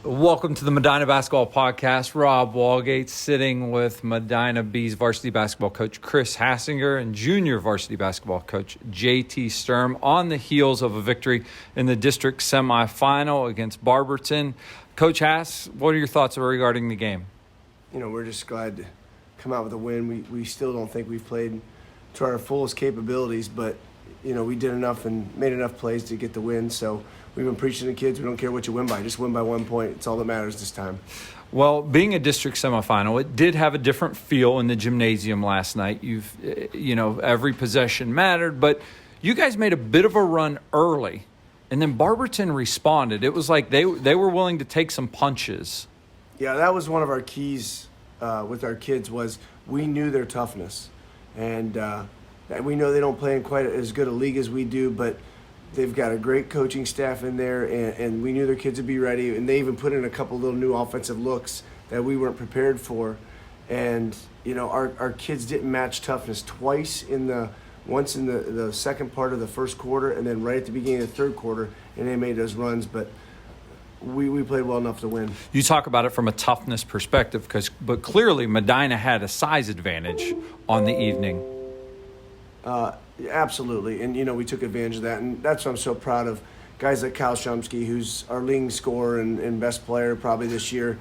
Welcome to the Medina Basketball Podcast. Rob Walgate sitting with Medina Bees varsity basketball coach Chris Hassinger and junior varsity basketball coach JT Sturm on the heels of a victory in the district semifinal against Barberton. Coach Hass, what are your thoughts regarding the game? We're just glad to come out with a win. We still don't think we've played to our fullest capabilities, but we did enough and made enough plays to get the win. So we've been preaching to kids, we don't care what you win by, just win by 1 point. It's all that matters this time. Well, being a district semifinal, it did have a different feel in the gymnasium last night. Every possession mattered, but you guys made a bit of a run early, and then Barberton responded. It was like they were willing to take some punches. Yeah, that was one of our keys with our kids was we knew their toughness. And we know they don't play in quite as good a league as we do, but they've got a great coaching staff in there, and we knew their kids would be ready. And they even put in a couple little new offensive looks that we weren't prepared for. And, our kids didn't match toughness twice once in the second part of the first quarter and then right at the beginning of the third quarter, and they made those runs. But we played well enough to win. You talk about it from a toughness perspective, but clearly Medina had a size advantage on the evening. Absolutely, and we took advantage of that, and that's what I'm so proud of. Guys like Kyle Shumsky, who's our leading scorer and best player probably this year,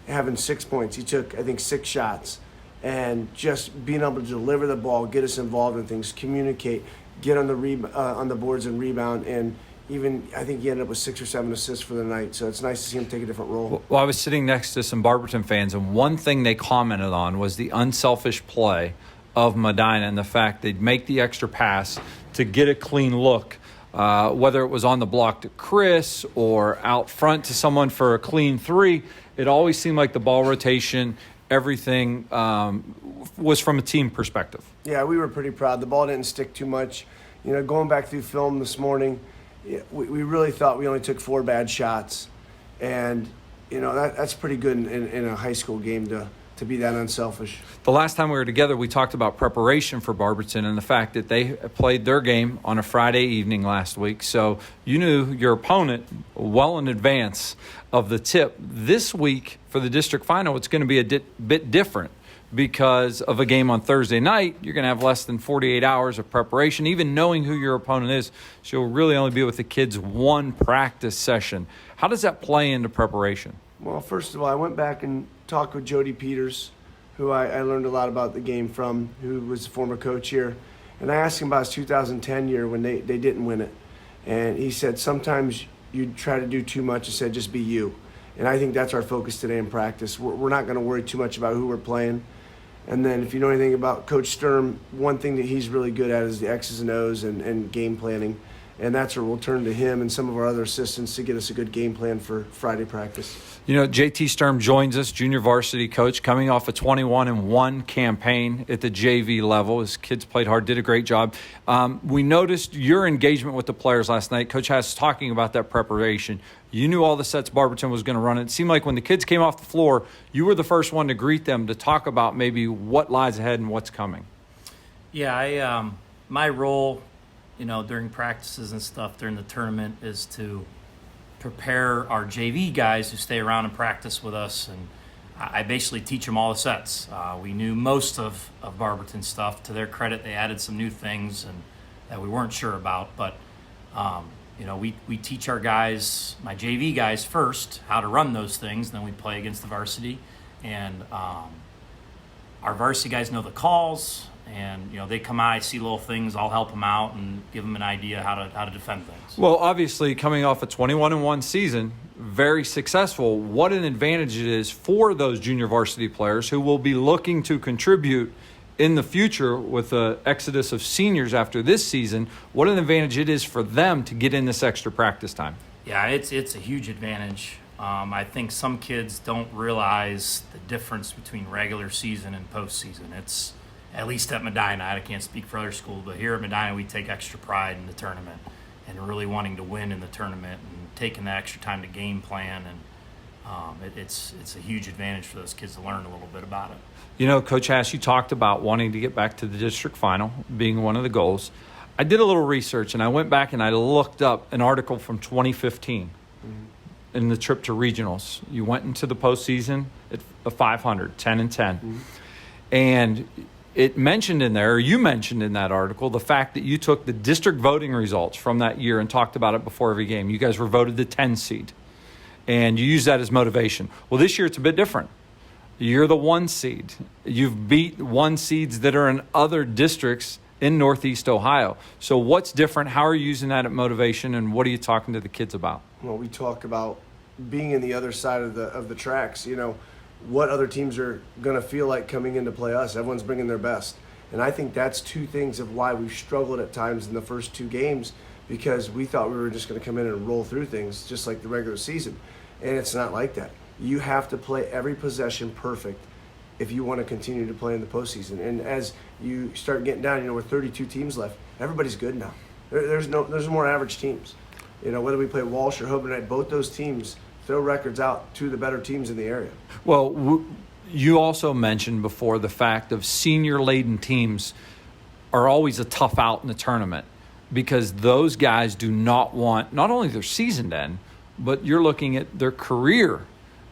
having 6 points. He took, I think, 6 shots, and just being able to deliver the ball, get us involved in things, communicate, get on the boards and rebound, and even I think he ended up with 6 or 7 assists for the night. So it's nice to see him take a different role. Well, I was sitting next to some Barberton fans, and one thing they commented on was the unselfish play of Medina and the fact they'd make the extra pass to get a clean look, whether it was on the block to Chris or out front to someone for a clean three. It always seemed like the ball rotation, everything was from a team perspective. Yeah, we were pretty proud. The ball didn't stick too much. Going back through film this morning, we really thought we only took 4 bad shots. And, that's pretty good in a high school game to be that unselfish. The last time we were together, we talked about preparation for Barberton and the fact that they played their game on a Friday evening last week. So you knew your opponent well in advance of the tip. This week for the district final, it's going to be a bit different because of a game on Thursday night. You're going to have less than 48 hours of preparation, even knowing who your opponent is. So you'll really only be with the kids 1 practice session. How does that play into preparation? Well, first of all, I went back and talked with Jody Peters, who I learned a lot about the game from, who was a former coach here. And I asked him about his 2010 year when they didn't win it. And he said, sometimes you try to do too much. He said, just be you. And I think that's our focus today in practice. We're not going to worry too much about who we're playing. And then if you know anything about Coach Sturm, one thing that he's really good at is the X's and O's and game planning. And that's where we'll turn to him and some of our other assistants to get us a good game plan for Friday practice. JT Sturm joins us, junior varsity coach, coming off a 21-1 campaign at the JV level. His kids played hard, did a great job. We noticed your engagement with the players last night. Coach Hass talking about that preparation. You knew all the sets Barberton was going to run. It seemed like when the kids came off the floor, you were the first one to greet them to talk about maybe what lies ahead and what's coming. Yeah, my role during practices and stuff during the tournament is to prepare our JV guys who stay around and practice with us, and I basically teach them all the sets. We knew most of Barberton stuff. To their credit, they added some new things and that we weren't sure about, but we teach our guys, my JV guys first, how to run those things, then we play against the varsity, and our varsity guys know the calls. And they come out, I see little things, I'll help them out and give them an idea how to defend things. Well, obviously, coming off a 21-1 season, very successful. What an advantage it is for those junior varsity players who will be looking to contribute in the future with the exodus of seniors after this season. What an advantage it is for them to get in this extra practice time. Yeah, it's a huge advantage. I think some kids don't realize the difference between regular season and postseason. It's at least at Medina, I can't speak for other schools, but here at Medina we take extra pride in the tournament and really wanting to win in the tournament and taking that extra time to game plan, and it's a huge advantage for those kids to learn a little bit about it. Coach Hass, you talked about wanting to get back to the district final being one of the goals. I did a little research and I went back and I looked up an article from 2015. in the trip to regionals. You went into the postseason at a 500, 10-10. Mm-hmm. And it mentioned in there, or you mentioned in that article, the fact that you took the district voting results from that year and talked about it before every game. You guys were voted the 10 seed, and you used that as motivation. Well, this year it's a bit different. You're the 1 seed. You've beat 1 seeds that are in other districts in Northeast Ohio. So what's different? How are you using that at motivation, and what are you talking to the kids about? Well, we talk about being in the other side of the tracks. You know, what other teams are going to feel like coming in to play us. Everyone's bringing their best. And I think that's 2 things of why we've struggled at times in the first 2 games, because we thought we were just going to come in and roll through things just like the regular season. And it's not like that. You have to play every possession perfect if you want to continue to play in the postseason. And as you start getting down, you know, with 32 teams left, everybody's good now. There's more average teams. You know, whether we play Walsh or Hoban Knight, both those teams throw records out to the better teams in the area. Well, you also mentioned before the fact of senior-laden teams are always a tough out in the tournament, because those guys do not want not only their season to end, but you're looking at their career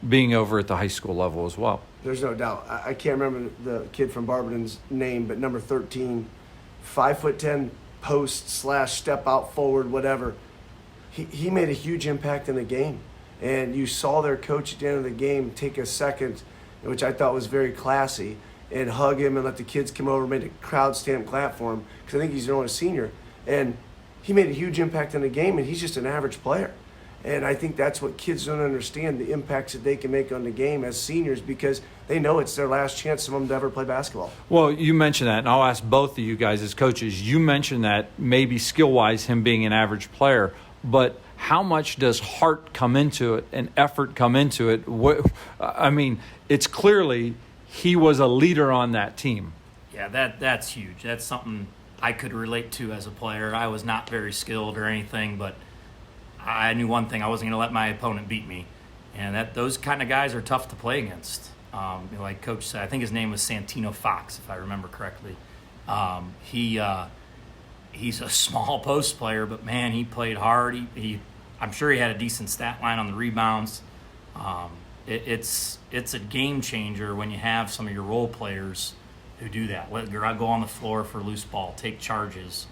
being over at the high school level as well. There's no doubt. I can't remember the kid from Barberton's name, but number 13, 5'10", post / step out forward, whatever. He made a huge impact in the game. And you saw their coach at the end of the game take a second, which I thought was very classy, and hug him and let the kids come over, made a crowd stand clap for him, because I think he's only a senior. And he made a huge impact in the game, and he's just an average player. And I think that's what kids don't understand, the impacts that they can make on the game as seniors, because they know it's their last chance, some of them, to ever play basketball. Well, you mentioned that, and I'll ask both of you guys as coaches. You mentioned that maybe skill-wise him being an average player, but how much does heart come into it and effort come into it? I mean, it's clearly he was a leader on that team. Yeah, that's huge. That's something I could relate to as a player. I was not very skilled or anything, but I knew one thing: I wasn't going to let my opponent beat me. And those kind of guys are tough to play against. Like Coach said, I think his name was Santino Fox, if I remember correctly. He's a small post player, but man, he played hard. I'm sure he had a decent stat line on the rebounds. It's a game changer when you have some of your role players who do that. Go on the floor for loose ball, take charges.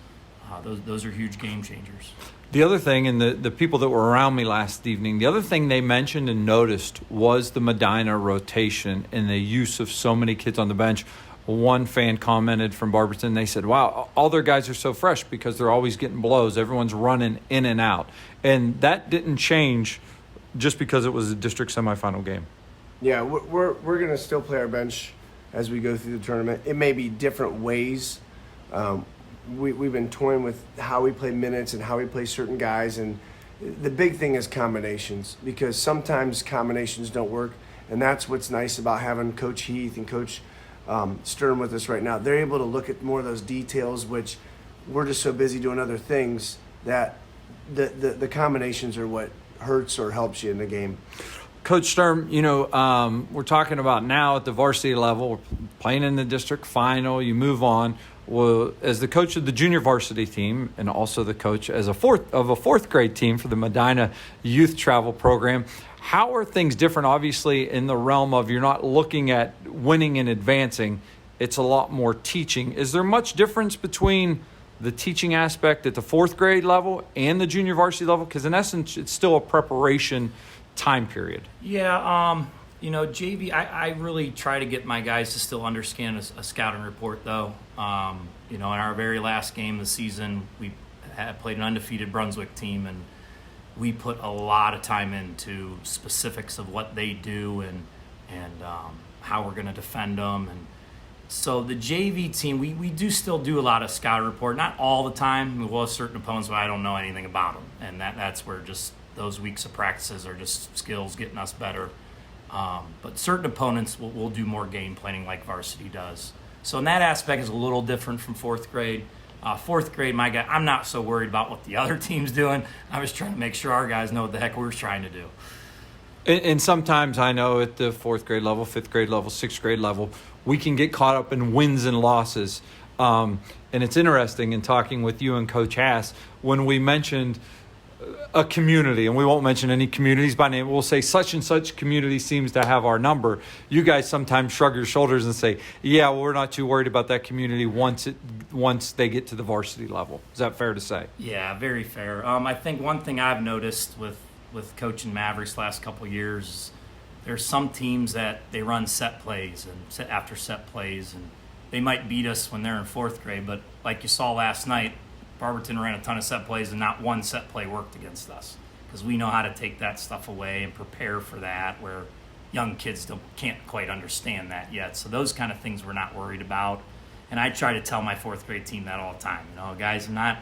Those are huge game changers. The other thing, and the people that were around me last evening, the other thing they mentioned and noticed was the Medina rotation and the use of so many kids on the bench. One fan commented from Barberton, they said, wow, all their guys are so fresh because they're always getting blows. Everyone's running in and out. And that didn't change just because it was a district semifinal game. Yeah, we're going to still play our bench as we go through the tournament. It may be different ways. We've been toying with how we play minutes and how we play certain guys. And the big thing is combinations, because sometimes combinations don't work. And that's what's nice about having Coach Heath and Coach Sturm with us right now. They're able to look at more of those details, which we're just so busy doing other things that the combinations are what hurts or helps you in the game. Coach Sturm, we're talking about now at the varsity level, we're playing in the district final, you move on. Well, as the coach of the junior varsity team and also the coach as a fourth grade team for the Medina youth travel program, how are things different? Obviously, in the realm of you're not looking at winning and advancing, it's a lot more teaching. Is there much difference between the teaching aspect at the fourth grade level and the junior varsity level? Because in essence, it's still a preparation time period. Yeah, JV, I really try to get my guys to still understand a scouting report, though. In our very last game of the season, we had played an undefeated Brunswick team, and we put a lot of time into specifics of what they do and how we're going to defend them. And so the JV team, we do still do a lot of scouting report, not all the time. We'll have certain opponents where I don't know anything about them, and that's where just those weeks of practices are just skills getting us better. But certain opponents will do more game planning like varsity does. So in that aspect is a little different from fourth grade. Fourth grade, my guy, I'm not so worried about what the other team's doing. I was trying to make sure our guys know what the heck we're trying to do. And sometimes I know at the fourth grade level, fifth grade level, sixth grade level, we can get caught up in wins and losses. And it's interesting in talking with you and Coach Hass when we mentioned a community, and we won't mention any communities by name. We'll say such and such community seems to have our number. You guys sometimes shrug your shoulders and say, yeah, well, we're not too worried about that community once they get to the varsity level. Is that fair to say? Yeah, very fair. I think one thing I've noticed with coaching Mavericks last couple of years is there's some teams that they run set plays and after set plays, and they might beat us when they're in fourth grade, but like you saw last night, Barberton ran a ton of set plays and not one set play worked against us, because we know how to take that stuff away and prepare for that, where young kids can't quite understand that yet. So those kind of things we're not worried about. And I try to tell my fourth grade team that all the time. Guys, I'm not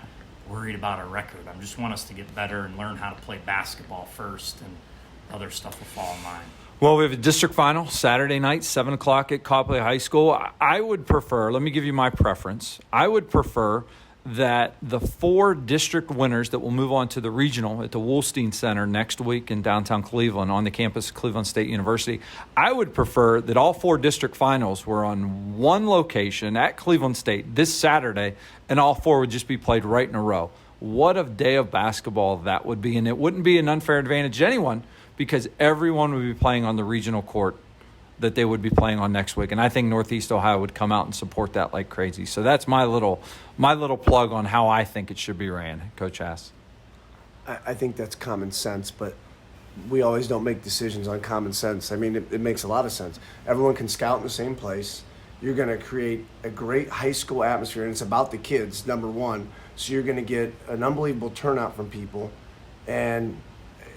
worried about our record. I just want us to get better and learn how to play basketball first, and other stuff will fall in line. Well, we have a district final Saturday night, 7 o'clock at Copley High School. I would prefer, let me give you my preference. I would prefer that the 4 district winners that will move on to the regional at the Woolstein Center next week in downtown Cleveland on the campus of Cleveland State University, I would prefer that all 4 district finals were on one location at Cleveland State this Saturday, and all 4 would just be played right in a row. What a day of basketball that would be, and it wouldn't be an unfair advantage to anyone, because everyone would be playing on the regional court that they would be playing on next week. And I think Northeast Ohio would come out and support that like crazy. So that's my little plug on how I think it should be ran, Coach Hass. I think that's common sense, but we always don't make decisions on common sense. I mean, it makes a lot of sense. Everyone can scout in the same place. You're going to create a great high school atmosphere, and it's about the kids, number one. So you're going to get an unbelievable turnout from people, and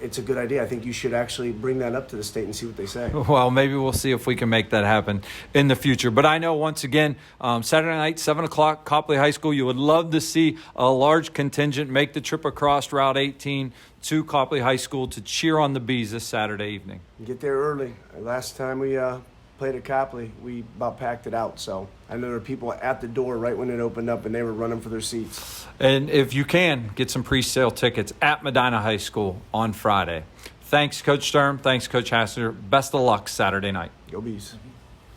it's a good idea. I think you should actually bring that up to the state and see what they say. Well, maybe we'll see if we can make that happen in the future. But I know, once again, Saturday night, 7 o'clock, Copley High School, you would love to see a large contingent make the trip across Route 18 to Copley High School to cheer on the Bees this Saturday evening. Get there early. Last time we played at Copley, we about packed it out. So I know there were people at the door right when it opened up, and they were running for their seats. And if you can, get some pre-sale tickets at Medina High School on Friday. Thanks, Coach Sturm. Thanks, Coach Hassinger. Best of luck Saturday night. Go Bees.